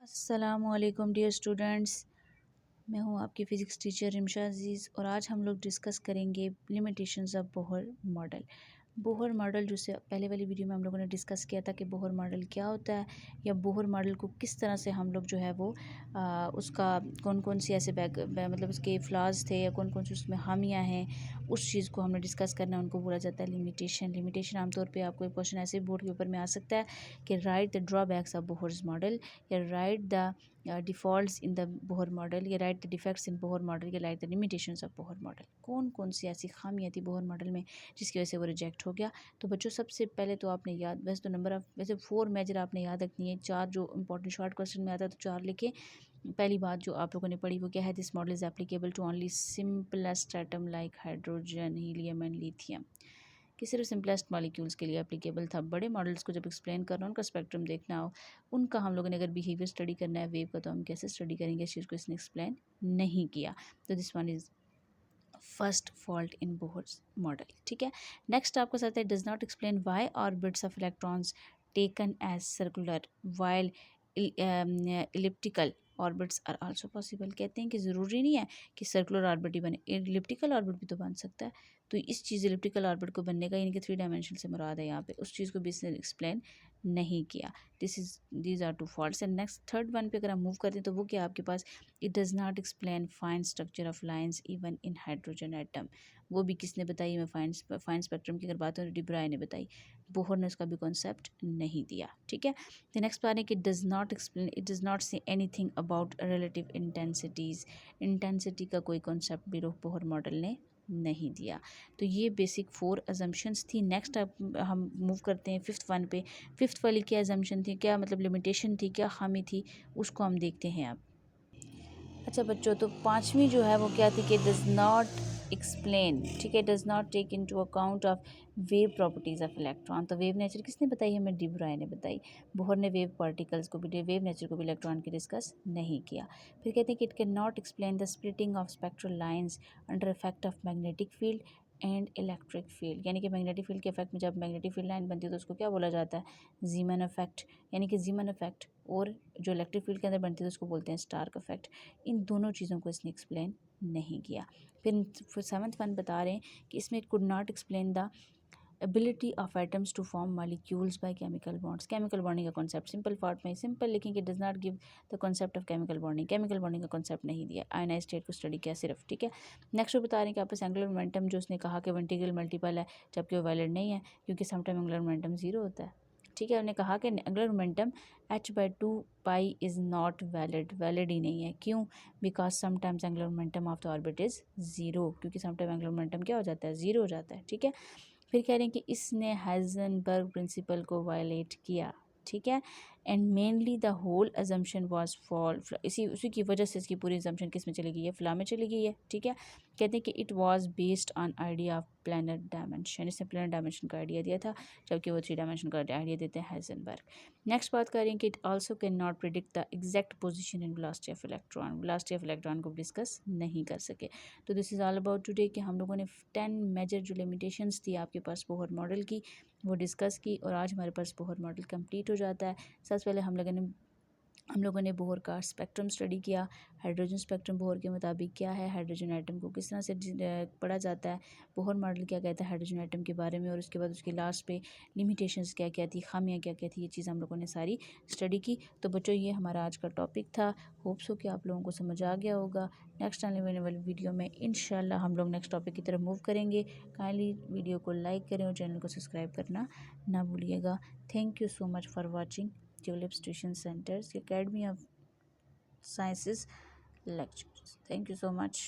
अस्सलामुअलैकुम dear students. मैं हूं आपकी फ़िज़िक्स टीचर रिमशा अज़ीज़ और आज हम लोग डिस्कस करेंगे limitations of Bohr model. Bohr model जिससे पहले वाली वीडियो में हम लोगों ने डिस्कस किया था कि बोहर मॉडल क्या होता है या बोहर मॉडल को किस तरह से हम लोग जो है वो उसका कौन कौन सी ऐसे मतलब उसके फ्लॉज थे या कौन कौन सी उसमें खामियां हैं, उस चीज़ को हमने डिस्कस करना है। उनको बोला जाता है लिमिटेशन। लिमिटेशन आमतौर पे आपको एक क्वेश्चन ऐसे बोर्ड के ऊपर में आ सकता है कि write the drawbacks of Bohr's model या write the defaults in the Bohr model या write the defects in Bohr model या write the limitations of Bohr model. कौन कौन सी ऐसी खामियां थी बोहर मॉडल में जिसकी वजह से वो रिजेक्ट हो गया। तो बच्चों सबसे पहले तो आपने याद वैसे तो नंबर ऑफ वैसे 4 मेजर आपने याद रखनी है। 4 जो इंपॉर्टेंट शॉर्ट क्वेश्चन में आता है तो 4 लिखे। पहली बात जो आप लोगों ने पढ़ी वो क्या है, this model is applicable to only simplest atom like hydrogen helium and lithium, कि सिर्फ सिंपलेस्ट मॉलिक्यूल्स के लिए एप्लीकेबल था। बड़े मॉडल्स को जब एक्सप्लेन करना हो, उनका स्पेक्ट्रम देखना हो, उनका हम लोगों ने अगर बिहेवियर स्टडी करना है वेव का, तो हम कैसे स्टडी करेंगे, इस चीज़ को इसने एक्सप्लेन नहीं किया। तो this one is first fault in Bohr's model. ठीक है, नेक्स्ट आपको आता है does not explain why orbits of electrons taken as circular while elliptical orbits are also possible. कहते हैं कि ज़रूरी नहीं है कि सर्कुलर ऑर्बिट ही बने, इलिप्टिकल ऑर्बिट भी तो बन सकता है। तो इस चीज़ इलिप्टिकल ऑर्बिट को बनने का इनके 3 डायमेंशन से मुराद है यहाँ पे, उस चीज़ को भी इसने एक्सप्लेन नहीं किया। These are 2 faults. And next third one पे अगर हम मूव करते हैं तो वो क्या आपके पास, it does not explain fine structure of lines even in hydrogen atom. वो भी किसने बताई, मैं फाइन स्पेक्ट्रम की अगर बात हो, डिब्राय ने बताई। बोहर ने उसका भी कॉन्सेप्ट नहीं दिया। ठीक है, द नेक्स्ट बात है कि does not explain, it does not say anything about relative intensities. Intensity का कोई कॉन्सेप्ट भी बोहर मॉडल ने नहीं दिया। तो ये बेसिक 4 अजम्पशंस थी। नेक्स्ट अब हम मूव करते हैं 5th वन पे। 5th वाली क्या अजम्पशन थी, क्या मतलब लिमिटेशन थी, क्या खामी थी, उसको हम देखते हैं अब। अच्छा बच्चों, तो 5वीं जो है वो क्या थी कि डज़ नॉट एक्सप्लेन, ठीक है, does not take into account of wave properties of electron. तो वेव नेचर किसने बताई, हमें डी ब्राय ने बताई। बोहर ने वेव पार्टिकल्स को भी, वेव नेचर को भी इलेक्ट्रॉन की डिस्कस नहीं किया। फिर कहते हैं कि it can not explain the splitting of spectral lines under effect of magnetic field and electric field. यानी कि मैग्नेटिक फील्ड के इफेक्ट में जब मैग्नेटिक फील्ड लाइन बनती है तो उसको क्या बोला जाता है, जीमन इफेक्ट। यानी कि जीमन इफेक्ट और जो इलेक्ट्रिक फील्ड के अंदर बनती है तो उसको बोलते हैं स्टार्क इफेक्ट। इन दोनों चीज़ों को इसने एक्सप्लेन नहीं किया। फिर 7th वन बता रहे हैं कि इसमें it could not explain the ability of atoms to form molecules by chemical bonds. Chemical bonding का कॉन्सेप्ट सिंपल फॉर्म में सिंपल लिखेंगे, does not give the concept of chemical bonding. Chemical bonding का concept नहीं दिया, ionise state को study किया सिर्फ। ठीक है, नेक्स्ट वो बता रहे हैं कि आपस एंगुलर मोमेंटम जो उसने कहा कि वो इंटीग्रल मल्टीपल है, जबकि वो वैलिड नहीं है क्योंकि समटाइम एंगुलर मोमेंटम 0 होता है। ठीक है, उन्होंने कहा कि angular momentum h/2 pi is not valid, valid ही नहीं है। क्यों, because sometimes angular momentum of the orbit is 0, क्योंकि समटाइम एंगुलर मोमेंटम क्या हो जाता है, 0 हो जाता है। ठीक है, फिर कह रहे हैं कि इसने हाइजेनबर्ग प्रिंसिपल को वायलेट किया। ठीक है, and mainly the whole assumption was fall, इसी उसी की वजह से इसकी पूरी अजम्पशन किस में चली गई है, फ्ला में चली गई है। ठीक है, कहते हैं कि it was based on idea of planet dimension. इसने प्लैनेट डायमेंशन का आइडिया दिया था, जबकि वो 3 डायमेंशन का आइडिया देते हैं हाइजेनबर्ग। नेक्स्ट बात करें कि it also can not predict the exact position in velocity of electron. Velocity of electron को डिस्कस नहीं कर सके। तो this is all about today कि हम लोगों ने 10 मेजर जो लिमिटेशंस थी आपके पास बोहर मॉडल की वो डिस्कस की, और आज हमारे पास बोहर मॉडल कंप्लीट हो जाता है। सबसे पहले हम लोगों ने बोहर का स्पेक्ट्रम स्टडी किया। हाइड्रोजन स्पेक्ट्रम बोहर के मुताबिक क्या है, हाइड्रोजन एटम को किस तरह से पढ़ा जाता है, बोहर मॉडल क्या कहता है हाइड्रोजन एटम के बारे में, और उसके बाद उसके लास्ट पे लिमिटेशंस क्या क्या थी, खामियां क्या क्या थी, ये चीज़ हम लोगों ने सारी स्टडी की। तो बच्चों ये हमारा आज का टॉपिक था। होप्स हो कि आप लोगों को समझ आ गया होगा। नेक्स्ट आने वाली वीडियो में इंशाल्लाह हम लोग नेक्स्ट टॉपिक की तरफ मूव करेंगे। काइंडली वीडियो को लाइक करें और चैनल को सब्सक्राइब करना ना भूलिएगा। Thank you so much for watching Tulips Tuition Centers, Academy of Sciences lectures. Thank you so much.